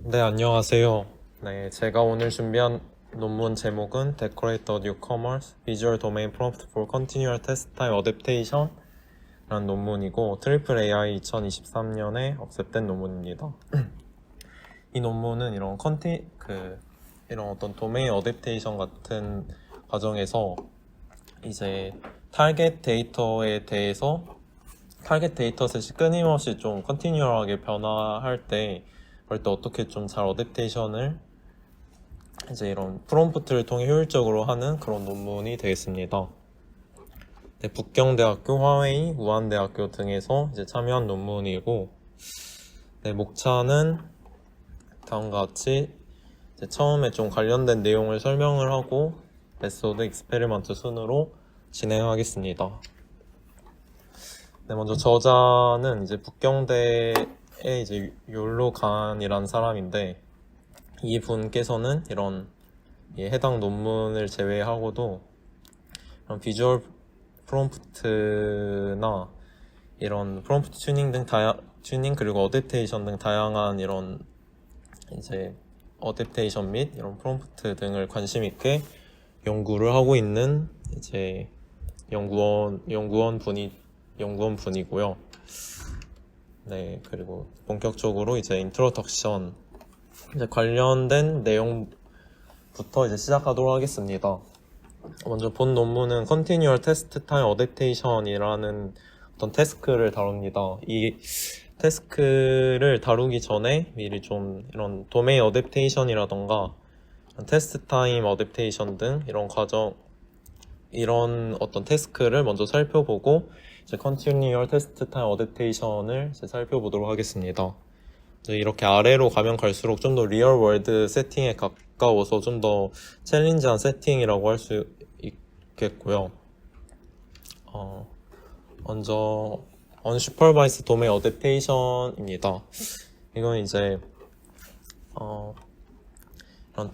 네, 안녕하세요. 네, 제가 오늘 준비한 논문 제목은 Decorate the Newcomers Visual Domain Prompt for Continual Test Time Adaptation 라는 논문이고 트리플 AI 2023년에 억셉된 논문입니다. 이 논문은 이런 어떤 도메인 어댑테이션 같은 과정에서 이제 타겟 데이터셋이 끊임없이 좀 컨티뉴얼하게 변화할 때 그럴 때 어떻게 좀 잘 어댑테이션을 이제 이런 프롬프트를 통해 효율적으로 하는 그런 논문이 되겠습니다. 네, 북경대학교, 화웨이, 우한대학교 등에서 이제 참여한 논문이고, 네, 목차는 다음과 같이 이제 처음에 좀 관련된 내용을 설명을 하고 메소드, 익스페리먼트 순으로 진행하겠습니다. 네, 먼저 저자는 이제 북경대의 이제 욜로간이라는 사람인데, 이 분께서는 이런 해당 논문을 제외하고도 이런 비주얼 프롬프트나 이런 프롬프트 튜닝 그리고 어댑테이션 등 다양한 이런 이제 어댑테이션 및 이런 프롬프트 등을 관심 있게 연구를 하고 있는 이제 연구원 분이고요. 네, 그리고 본격적으로 이제 인트로덕션 이제 관련된 내용부터 이제 시작하도록 하겠습니다. 먼저 본 논문은 Continual Test Time Adaptation이라는 어떤 태스크를 다룹니다. 이 태스크를 다루기 전에 미리 좀 이런 도메인 어댑테이션이라던가 테스트 타임 어댑테이션 등 이런 어떤 태스크를 먼저 살펴보고 이제 Continual Test Time Adaptation을 이제 살펴보도록 하겠습니다. 이렇게 아래로 가면 갈수록 좀 더 리얼 월드 세팅에 가까워서 좀 더 챌린지한 세팅이라고 할 수 있겠고요. 먼저 Unsupervised Domain Adaptation입니다. 이건 이제 이런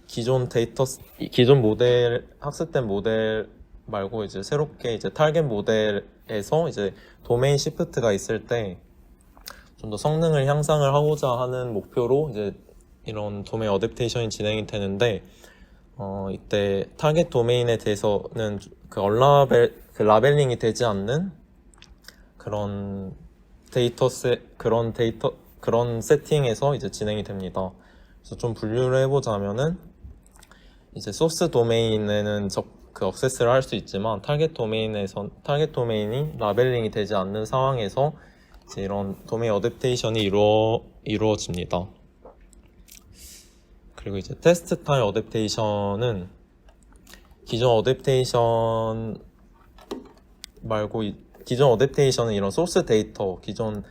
기존 모델 학습된 모델 말고 이제 새롭게 이제 타겟 모델에서 이제 도메인 시프트가 있을 때 좀 더 성능을 향상을 하고자 하는 목표로 이제 이런 도메인 어댑테이션이 진행이 되는데 이때 타겟 도메인에 대해서는 라벨링이 되지 않는 그런 그런 세팅에서 이제 진행이 됩니다. 그래서 좀 분류를 해보자면은 이제 소스 도메인에는 액세스를 할 수 있지만 타겟 도메인이 라벨링이 되지 않는 상황에서 이제 이런 도메인 어댑테이션이 이루어집니다. 그리고 이제 테스트 타임 어댑테이션은 기존 어댑테이션은 이런 소스 데이터, 기존에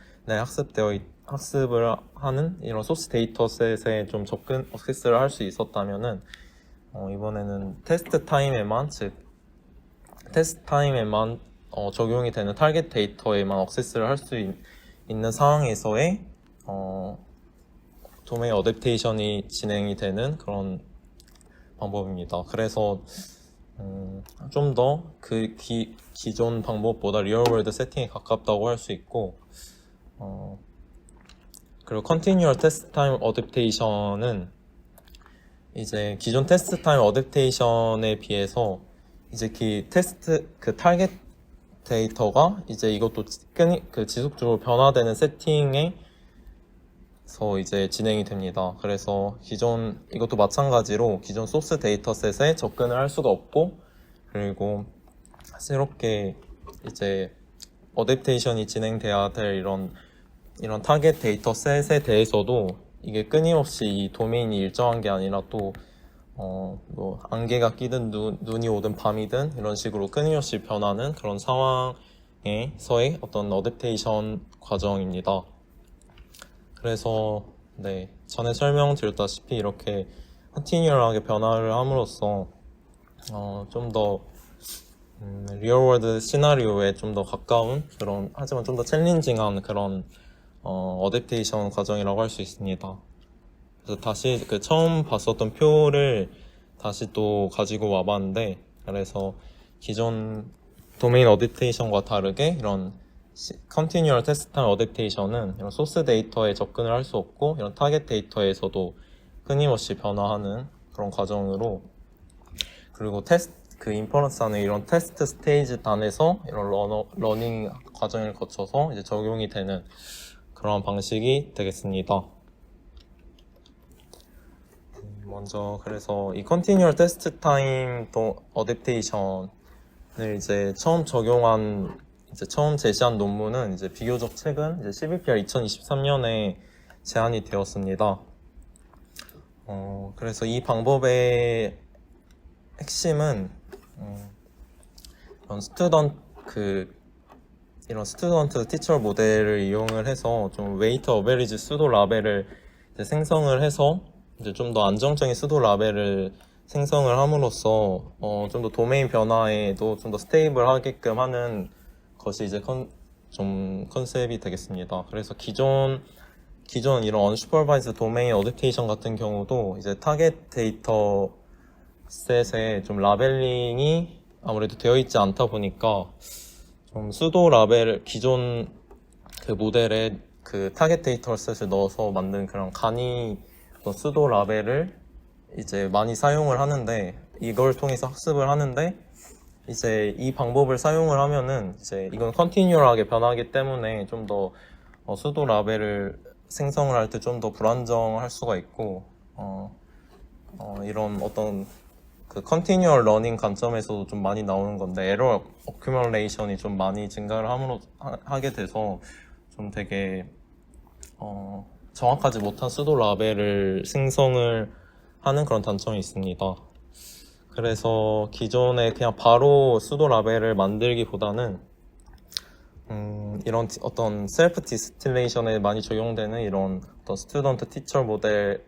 학습을 하는 이런 소스 데이터셋에 좀 액세스를 할 수 있었다면은 이번에는 테스트 타임에만 적용이 되는 타겟 데이터에만 액세스를 할 수 있는 상황에서의 도메인 어댑테이션이 진행이 되는 그런 방법입니다. 그래서 좀 더 기존 방법보다 리얼월드 세팅에 가깝다고 할 수 있고, 그리고 Continual Test Time Adaptation은 이제 기존 테스트 타임 어댑테이션에 비해서 이제 타겟 데이터가 이제 이것도 지속적으로 변화되는 세팅에서 이제 진행이 됩니다. 그래서 이것도 마찬가지로 기존 소스 데이터셋에 접근을 할 수가 없고, 그리고 새롭게 이제 어댑테이션이 진행돼야 될 이런 타겟 데이터셋에 대해서도 이게 끊임없이 이 도메인이 일정한 게 아니라 또 뭐 안개가 끼든 눈이 오든 밤이든 이런 식으로 끊임없이 변하는 그런 상황에서의 어떤 어댑테이션 과정입니다. 그래서 네, 전에 설명드렸다시피 이렇게 컨티뉴얼하게 변화를 함으로써 좀 더 리얼월드 시나리오에 좀 더 가까운 하지만 좀 더 챌린징한 그런 어댑테이션 과정이라고 할 수 있습니다. 그래서 다시 처음 봤었던 표를 다시 또 가지고 와봤는데, 그래서 기존 도메인 어댑테이션과 다르게 이런 Continual Test Time Adaptation은 이런 소스 데이터에 접근을 할 수 없고 이런 타겟 데이터에서도 끊임없이 변화하는 그런 과정으로, 그리고 그 인퍼런스하는 이런 테스트 스테이지 단에서 이런 러닝 과정을 거쳐서 이제 적용이 되는 그런 방식이 되겠습니다. 먼저 그래서 이 Continual Test Time Adaptation을 이제 처음 제시한 논문은 이제 비교적 최근 이제 CBPR 2023년에 제안이 되었습니다. 그래서 이 방법의 핵심은 이런 스튜던트 티처 모델을 이용을 해서 좀 웨이트 어베리지 수도 라벨을 이제 생성을 해서 이제 좀 더 안정적인 수도 라벨을 생성을 함으로써 좀 더 도메인 변화에도 좀 더 스테이블 하게끔 하는 것이 이제 컨셉이 되겠습니다. 그래서 기존 이런 unsupervised domain adaptation 같은 경우도 이제 타겟 데이터 셋에 좀 라벨링이 아무래도 되어 있지 않다 보니까 좀 수도 라벨 기존 그 모델에 그 타겟 데이터 셋을 넣어서 만든 그런 간이 수도 라벨을 이제 많이 사용을 하는데, 이걸 통해서 학습을 하는데, 이제 이 방법을 사용을 하면은 이제 이건 컨티뉴얼하게 변하기 때문에 좀 더 수도 라벨을 생성을 할 때 좀 더 불안정할 수가 있고, 이런 어떤 그 컨티뉴얼 러닝 관점에서도 좀 많이 나오는 건데, 에러 어큐뮬레이션이 좀 많이 증가를 하게 돼서 좀 되게 정확하지 못한 수도 라벨을 생성을 하는 그런 단점이 있습니다. 그래서 기존에 그냥 바로 수도 라벨을 만들기보다는 이런 어떤 셀프 디스틸레이션에 많이 적용되는 이런 어떤 스튜던트 티처 모델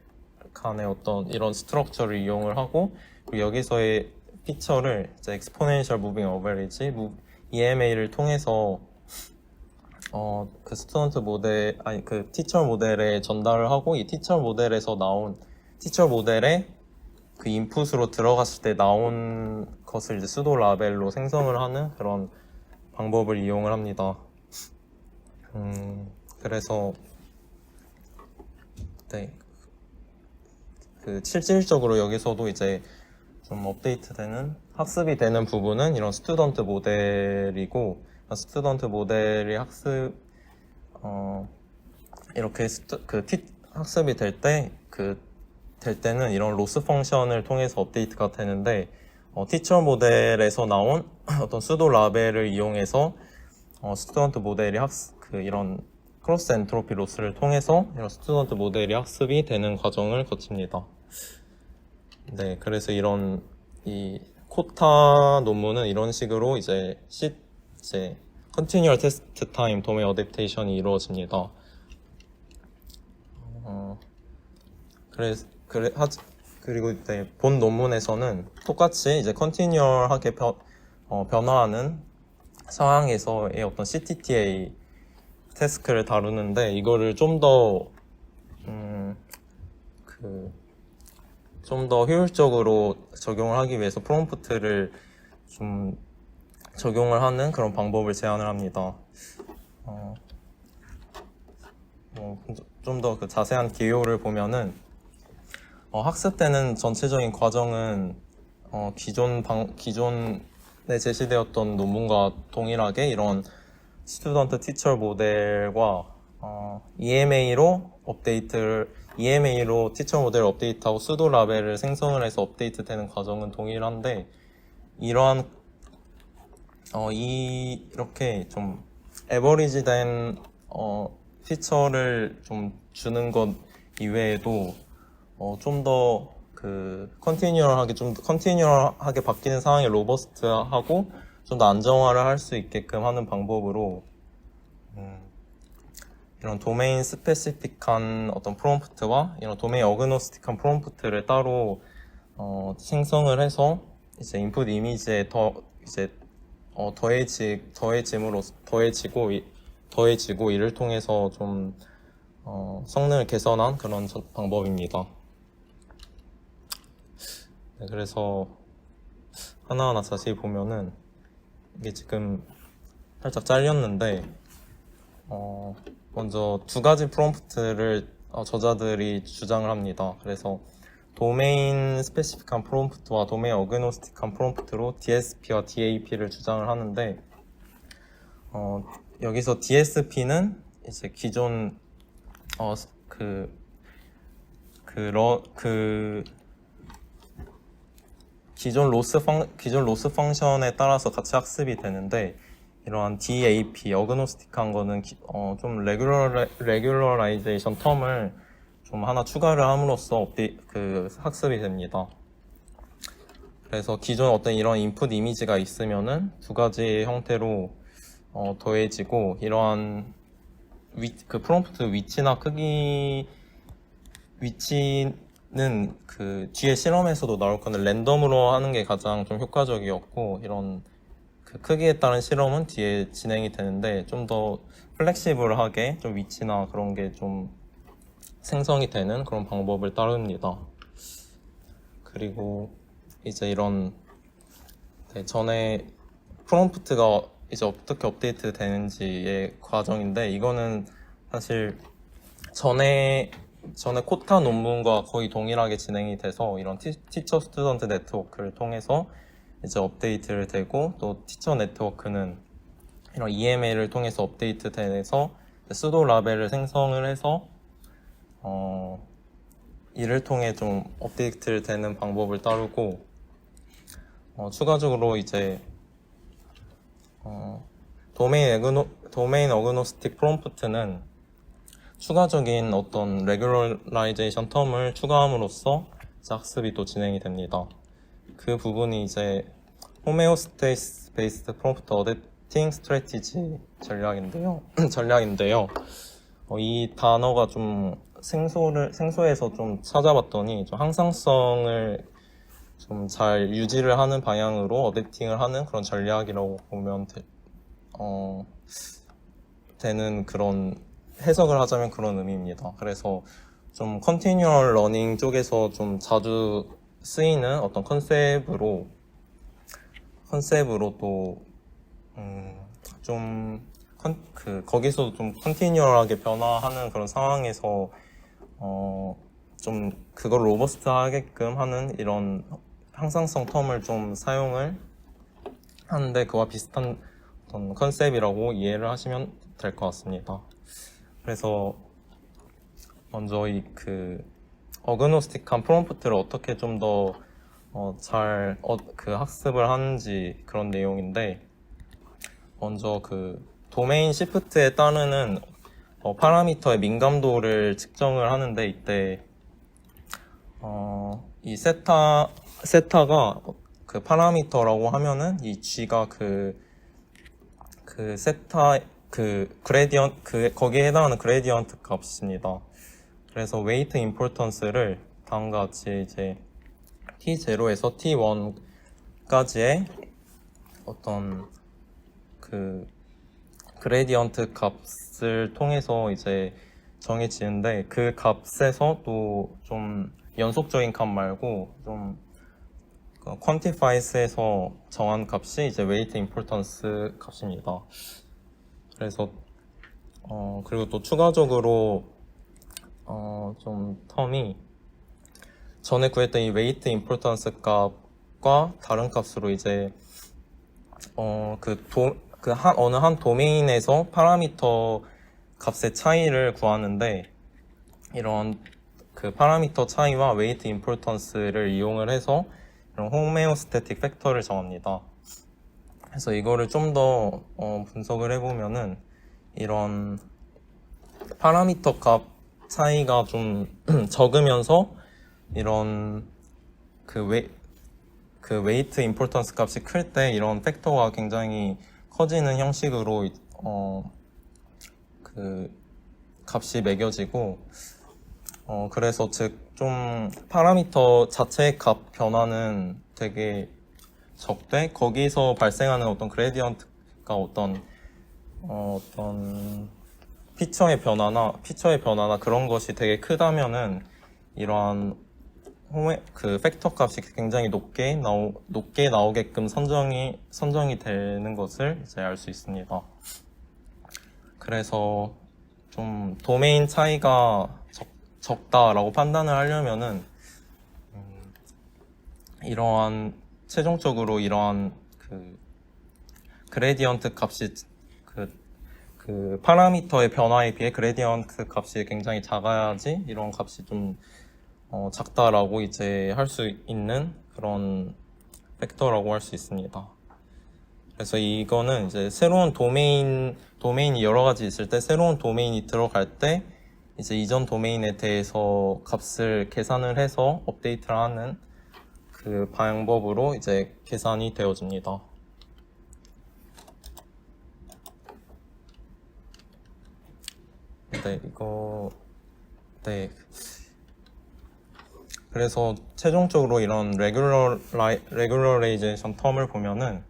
간의 어떤 이런 스트럭처를 이용을 하고, 그리고 여기서의 피처를 이제 exponential moving average EMA를 통해서 그 스튜던트 모델 그 티처 모델에 전달을 하고, 이 티처 모델에서 나온 티처 모델에 그 인풋으로 들어갔을 때 나온 것을 이제 수도 라벨로 생성을 하는 그런 방법을 이용을 합니다. 그래서 네, 그 실질적으로 여기서도 이제 좀 업데이트되는 학습이 되는 부분은 이런 스튜던트 모델이고, 스튜던트 모델이 이렇게 학습이 될 때는 이런 로스 펑션을 통해서 업데이트가 되는데, 티처 모델에서 나온 어떤 수도 라벨을 이용해서 스튜던트 모델이 이런 크로스 엔트로피 로스를 통해서 이런 스튜던트 모델이 학습이 되는 과정을 거칩니다. 네, 그래서 이 코타 논문은 이런 식으로 이제 Continual Test Time Domain Adaptation이 이루어집니다. 그리고 이제 본 논문에서는 똑같이 이제 컨티뉴얼하게 변화하는 상황에서의 어떤 CTTA 태스크를 다루는데, 이거를 좀 더 효율적으로 적용을 하기 위해서 프롬프트를 좀 적용을 하는 그런 방법을 제안을 합니다. 좀 더 그 자세한 기호를 보면은 학습되는 전체적인 과정은 기존에 제시되었던 논문과 동일하게 이런 스튜던트 티처 모델과 EMA로 티처 모델을 업데이트하고 수도 라벨을 생성을 해서 업데이트 되는 과정은 동일한데, 이렇게 좀 에버리지 된 피처를 좀 주는 것 이외에도 좀 더 컨티뉴얼하게 바뀌는 상황에 로버스트하고 좀 더 안정화를 할 수 있게끔 하는 방법으로 이런 도메인 스페시픽한 어떤 프롬프트와 이런 도메인 어그노스틱한 프롬프트를 따로 생성을 해서 이제 인풋 이미지에 더해지고 이를 통해서 좀 성능을 개선한 그런 방법입니다. 네, 그래서 하나하나 자세히 보면은 이게 지금 살짝 잘렸는데, 먼저 두 가지 프롬프트를 저자들이 주장을 합니다. 그래서 도메인 스페시픽한 프롬프트와 도메인 어그노스틱한 프롬프트로 DSP와 DAP를 주장을 하는데, 여기서 DSP는 이제 기존 기존 로스 펑션에 따라서 같이 학습이 되는데, 이러한 DAP, 어그노스틱한 거는 좀 레귤러라이제이션 텀을 좀 하나 추가를 함으로써 학습이 됩니다. 그래서 기존 어떤 이런 인풋 이미지가 있으면은 두 가지 형태로 더해지고, 이러한 그 프롬프트 위치나 위치는 그 뒤에 실험에서도 나올 건데 랜덤으로 하는 게 가장 좀 효과적이었고, 이런 그 크기에 따른 실험은 뒤에 진행이 되는데 좀 더 플렉시블하게 좀 위치나 그런 게 좀 생성이 되는 그런 방법을 따릅니다. 그리고 이제 이런 전에 프롬프트가 이제 어떻게 업데이트 되는지의 과정인데, 이거는 사실 전에 코타 논문과 거의 동일하게 진행이 돼서 이런 티처 스튜던트 네트워크를 통해서 이제 업데이트를 되고, 또 티처 네트워크는 이런 EMA를 통해서 업데이트 돼서 수도 라벨을 생성을 해서 이를 통해 좀 업데이트를 되는 방법을 따르고, 추가적으로 이제 도메인 어그노스틱 프롬프트는 추가적인 어떤 레귤러라이제이션 텀을 추가함으로써 학습이 또 진행이 됩니다. 그 부분이 이제 호메오스테이스 베이스드 프롬프트 어댑팅 스트래티지 전략인데요. 이 단어가 좀 생소해서 좀 찾아봤더니 좀 항상성을 좀 잘 유지를 하는 방향으로 어댑팅을 하는 그런 전략이라고 보면 되는 그런 해석을 하자면 그런 의미입니다. 그래서 좀 컨티뉴얼 러닝 쪽에서 좀 자주 쓰이는 어떤 컨셉으로 또 거기서 좀 컨티뉴얼하게 변화하는 그런 상황에서 좀 그걸 로버스트 하게끔 하는 이런 항상성 텀을 좀 사용을 하는데, 그와 비슷한 어떤 컨셉이라고 이해를 하시면 될 것 같습니다. 그래서 먼저 어그노스틱한 프롬프트를 어떻게 좀 더 잘 학습을 하는지 그런 내용인데, 먼저 도메인 시프트에 따르는 파라미터의 민감도를 측정을 하는데, 이때 이 세타가 그 파라미터라고 하면은 이 G가 세타 거기에 해당하는 그레디언트 값입니다. 그래서 웨이트 임포턴스를 다음과 같이 이제 T0에서 T1까지의 어떤 그레디언트 값을 통해서 이제 정해지는데, 그 값에서 또 좀 연속적인 값 말고 좀 quantifies에서 정한 값이 이제 weight importance 값입니다. 그래서 그리고 또 추가적으로 좀 텀이 전에 구했던 이 weight importance 값과 다른 값으로 이제 어느 한 도메인에서 파라미터 값의 차이를 구하는데, 이런 그 파라미터 차이와 웨이트 임포턴스를 이용을 해서 이런 호메오스태틱 팩터를 정합니다. 그래서 이거를 좀 더 분석을 해보면은, 이런 파라미터 값 차이가 좀 적으면서 이런 웨이트 임포턴스 값이 클 때 이런 팩터가 굉장히 커지는 형식으로 값이 매겨지고, 그래서 좀 파라미터 자체의 값 변화는 되게 적되, 거기서 발생하는 어떤 그레디언트가 어떤 피처의 변화나 그런 것이 되게 크다면은 이러한 팩터 값이 굉장히 높게 나오게끔 선정이 되는 것을 이제 알 수 있습니다. 그래서 좀 도메인 차이가 적다라고 판단을 하려면은 최종적으로 이러한 그레디언트 값이 그 파라미터의 변화에 비해 그레디언트 값이 굉장히 작아야지 이런 값이 좀 작다라고 이제 할 수 있는 그런 팩터라고 할 수 있습니다. 그래서 이거는 이제 새로운 도메인이 여러 가지 있을 때 새로운 도메인이 들어갈 때 이제 이전 도메인에 대해서 값을 계산을 해서 업데이트를 하는 그 방법으로 이제 계산이 되어집니다. 네. 그래서 최종적으로 이런 레귤러레이제이션 텀을 보면은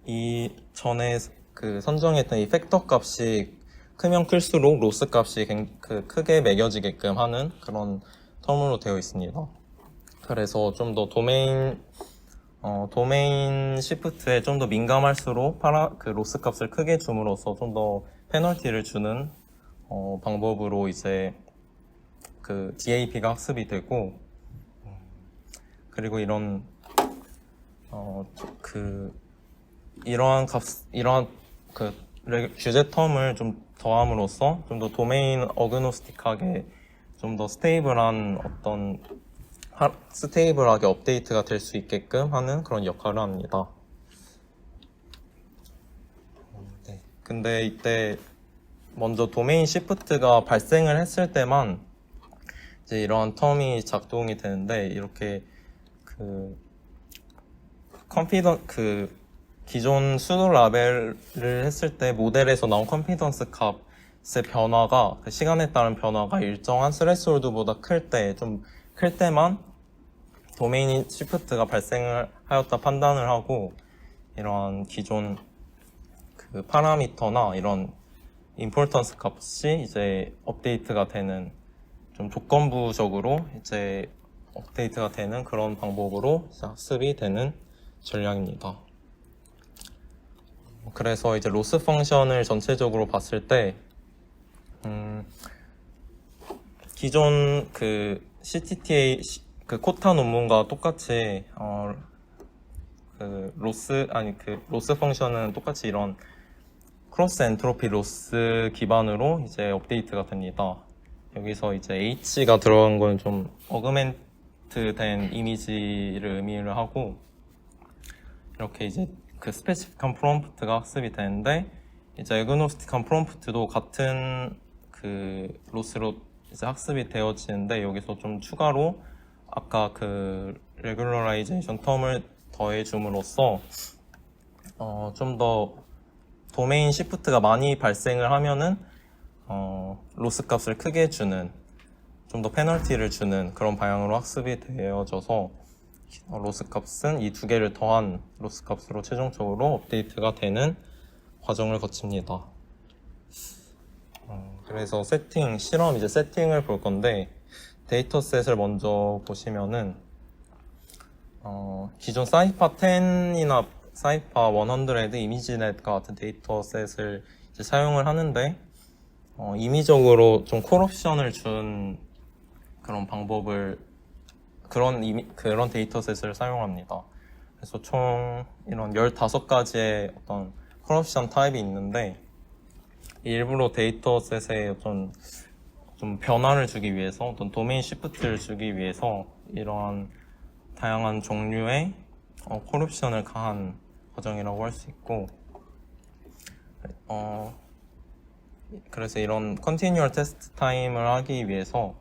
이 전에 그 선정했던 이 팩터 값이 크면 클수록 로스 값이 크게 매겨지게끔 하는 그런 텀으로 되어 있습니다. 그래서 좀 더 도메인 시프트에 좀 더 민감할수록 그 로스 값을 크게 줌으로써 좀 더 페널티를 주는 방법으로 이제 그 DAP가 학습이 되고, 그리고 이러한 규제 텀을 좀 더함으로써 좀 더 도메인 어그노스틱하게 좀 더 스테이블하게 업데이트가 될 수 있게끔 하는 그런 역할을 합니다. 네. 근데 이때 먼저 도메인 시프트가 발생을 했을 때만 이제 이러한 텀이 작동이 되는데, 이렇게 기존 수도 라벨을 했을 때 모델에서 나온 컨피던스 값의 변화가 시간에 따른 변화가 일정한 스레스홀드보다 클 때만 도메인 시프트가 발생을 하였다 판단을 하고, 이러한 기존 그 파라미터나 이런 임포턴스 값이 이제 업데이트가 되는, 좀 조건부적으로 이제 업데이트가 되는 그런 방법으로 학습이 되는 전략입니다. 그래서 이제 로스 펑션을 전체적으로 봤을 때 기존 그 CTTA 그 코타 논문과 똑같이 로스 펑션은 똑같이 이런 크로스 엔트로피 로스 기반으로 이제 업데이트가 됩니다. 여기서 이제 H가 들어간 건 좀 어그멘트 된 이미지를 의미를 하고, 이렇게 이제 그 스페시픽한 프롬프트가 학습이 되는데, 이제 에그노스틱한 프롬프트도 같은 그 로스로 이제 학습이 되어지는데, 여기서 좀 추가로 아까 그 레귤러라이제이션 텀을 더해 줌으로써 좀 더 도메인 시프트가 많이 발생을 하면은 로스 값을 크게 주는, 좀 더 페널티를 주는 그런 방향으로 학습이 되어져서 로스 값은 이 두 개를 더한 로스 값으로 최종적으로 업데이트가 되는 과정을 거칩니다. 그래서 실험 세팅을 볼 건데, 데이터셋을 먼저 보시면은 기존 사이파 10이나 사이파 100 이미지넷과 같은 데이터셋을 이제 사용을 하는데, 임의적으로 좀 콜옵션을 준 그런 그런 데이터셋을 사용합니다. 그래서 총 이런 15가지의 어떤 콜옵션 타입이 있는데, 일부러 데이터셋에 어떤 좀 변화를 주기 위해서, 어떤 도메인 시프트를 주기 위해서 이러한 다양한 종류의 콜옵션을 가한 과정이라고 할 수 있고, 그래서 이런 컨티뉴얼 테스트 타임을 하기 위해서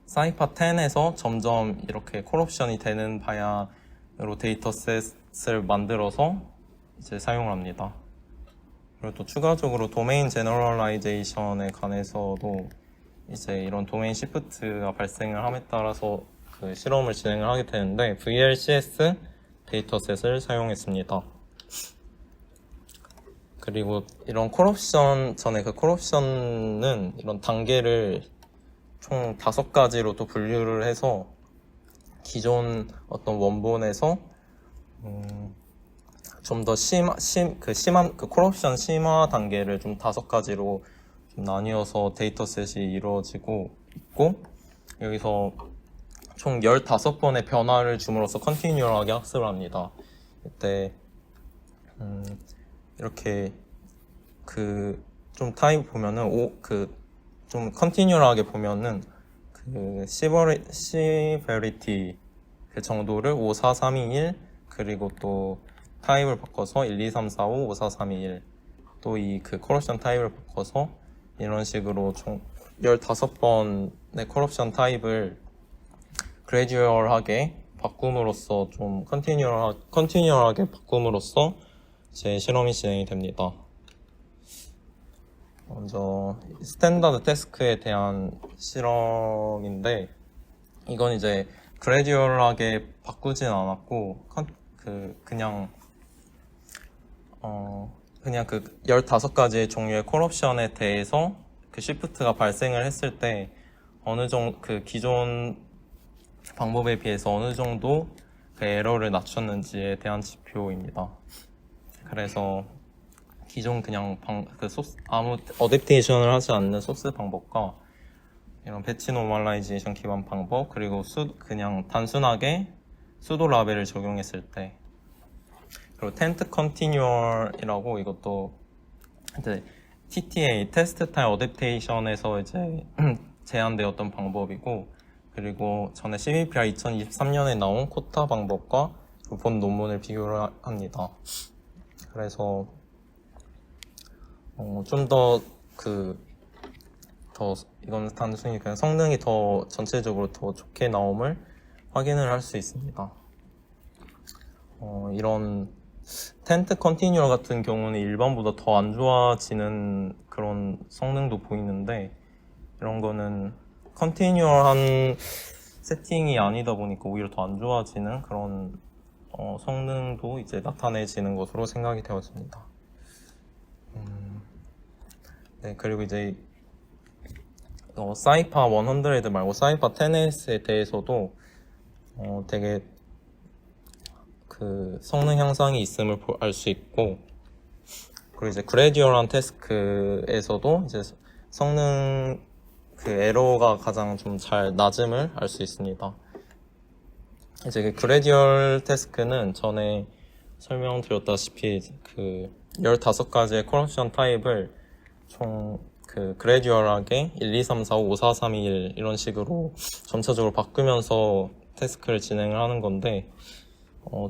사이파 10에서 점점 이렇게 콜옵션이 되는 방향으로 데이터셋을 만들어서 이제 사용을 합니다. 그리고 또 추가적으로 도메인 제너럴라이제이션에 관해서도 이제 이런 도메인 시프트가 발생을 함에 따라서 그 실험을 진행을 하게 되는데, VLCS 데이터셋을 사용했습니다. 그리고 이런 콜옵션은 이런 단계를 총 5가지로 또 분류를 해서 기존 어떤 원본에서 좀 더 심한 콜옵션 심화 단계를 좀 5가지로 좀 나뉘어서 데이터셋이 이루어지고 있고, 여기서 총 15번의 변화를 줌으로써 컨티뉴얼하게 학습을 합니다. 이때 이렇게 좀 타입 보면은 좀 컨티뉴얼하게 보면은 시베리티 그 정도를 5, 4, 3, 2, 1, 그리고 또 타입을 바꿔서 1, 2, 3, 4, 5, 5, 4, 3, 2, 1, 또 콜옵션 타입을 바꿔서 이런 식으로 총 15번의 콜옵션 타입을 그래듀얼하게 바꿈으로써 좀 컨티뉴얼하게 바꿈으로써 제 실험이 진행이 됩니다. 먼저 스탠다드 태스크에 대한 실험인데, 이건 이제 그래듀얼하게 바꾸진 않았고 그냥 15가지의 종류의 콜옵션에 대해서 시프트가 발생을 했을 때 어느 정도 기존 방법에 비해서 어느 정도 에러를 낮췄는지에 대한 지표입니다. 그래서 기존 그냥 아무 어댑테이션을 하지 않는 소스 방법과 이런 배치 노멀라이제이션 기반 방법, 그리고 그냥 단순하게 수도 라벨을 적용했을 때, 그리고 텐트 컨티뉴얼이라고, 이것도 이제 TTA 테스트 타임 어댑테이션에서 이제 제안되었던 방법이고, 그리고 전에 CVPR 2023년에 나온 코타 방법과 본 논문을 비교를 합니다. 그래서 좀 이건 단순히 그냥 성능이 더 전체적으로 더 좋게 나옴을 확인을 할 수 있습니다. 이런 텐트 컨티뉴얼 같은 경우는 일반보다 더 안 좋아지는 그런 성능도 보이는데, 이런 거는 컨티뉴얼한 세팅이 아니다 보니까 오히려 더 안 좋아지는 그런 성능도 이제 나타내지는 것으로 생각이 되었습니다. 네, 그리고 이제 사이파 100 말고 사이파 10S에 대해서도 되게 성능 향상이 있음을 알 수 있고, 그리고 이제 그래듀얼한 태스크에서도 이제 성능 에러가 가장 좀 잘 낮음을 알 수 있습니다. 이제 그래듀얼 태스크는 전에 설명드렸다시피 15가지의 콜옵션 타입을 총 그래듀얼하게 1, 2, 3, 4, 5, 4, 3, 2, 1 이런 식으로 점차적으로 바꾸면서 태스크를 진행을 하는 건데,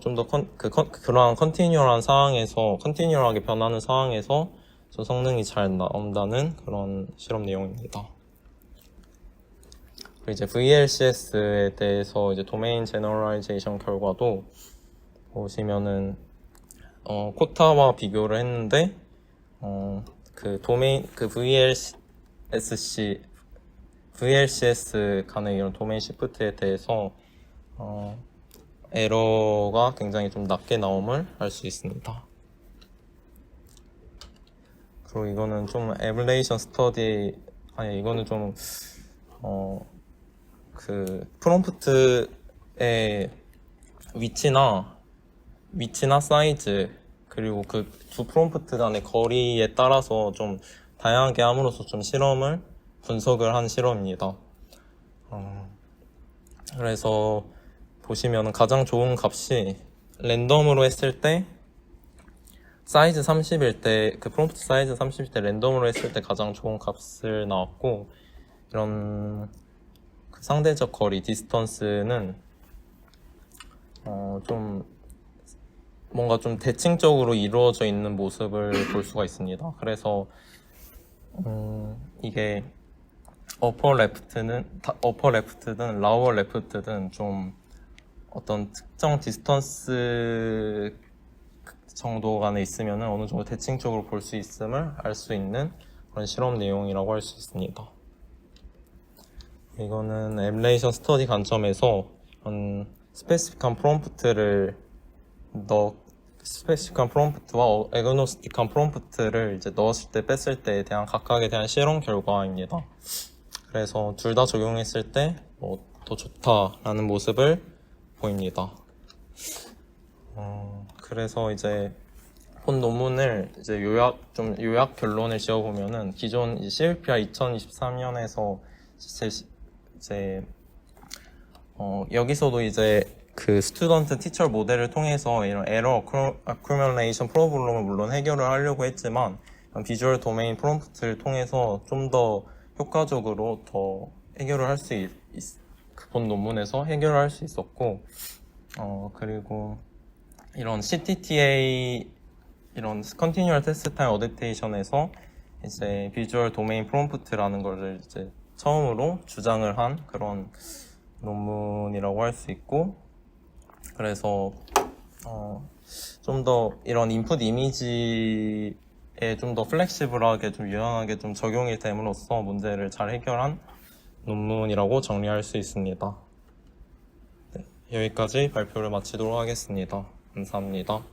좀 더 그러한 컨티뉴얼하게 변하는 상황에서 좀 성능이 잘 나온다는 그런 실험 내용입니다. 그리고 이제 VLCS에 대해서 이제 도메인 제너럴라이제이션 결과도 보시면은 코타와 비교를 했는데, VLCS 간의 이런 도메인 시프트에 대해서 에러가 굉장히 좀 낮게 나옴을 알 수 있습니다. 그리고 이거는 좀 에뮬레이션 스터디, 이거는 좀 프롬프트의 위치나 사이즈, 그리고 두 프롬프트 간의 거리에 따라서 좀 다양하게 함으로써 좀 분석을 한 실험입니다. 그래서 보시면 가장 좋은 값이 랜덤으로 했을 때 사이즈 30일 때, 프롬프트 사이즈 30일 때 랜덤으로 했을 때 가장 좋은 값을 나왔고, 이런 상대적 거리 디스턴스는 좀 뭔가 좀 대칭적으로 이루어져 있는 모습을 볼 수가 있습니다. 그래서 이게 어퍼 레프트든 라워 레프트든 좀 어떤 특정 디스턴스 정도 간에 있으면 어느 정도 대칭적으로 볼 수 있음을 알 수 있는 그런 실험 내용이라고 할 수 있습니다. 이거는 에뮬레이션 스터디 관점에서 스페시픽한 프롬프트와 애그노스틱한 프롬프트를 이제 넣었을 때 뺐을 때에 대한 각각에 대한 실험 결과입니다. 그래서 둘 다 적용했을 때 더 좋다라는 모습을 보입니다. 그래서 이제 본 논문을 이제 요약 결론을 지어보면은 기존 이제 CLPR 2023년에서 이제 여기서도 이제 그 스튜던트 티처 모델을 통해서 이런 에러 어큐뮬레이션 프로블럼을 물론 해결을 하려고 했지만 비주얼 도메인 프롬프트를 통해서 좀 더 효과적으로 더 해결을 할 수 본 논문에서 해결을 할 수 있었고 그리고 이런 CTTA 이런 Continual Test Time Adaptation에서 이제 비주얼 도메인 프롬프트라는 거를 이제 처음으로 주장을 한 그런 논문이라고 할 수 있고, 그래서 좀 더 이런 인풋 이미지에 좀 더 플렉시블하게 좀 유연하게 좀 적용이 됨으로써 문제를 잘 해결한 논문이라고 정리할 수 있습니다. 네, 여기까지 발표를 마치도록 하겠습니다. 감사합니다.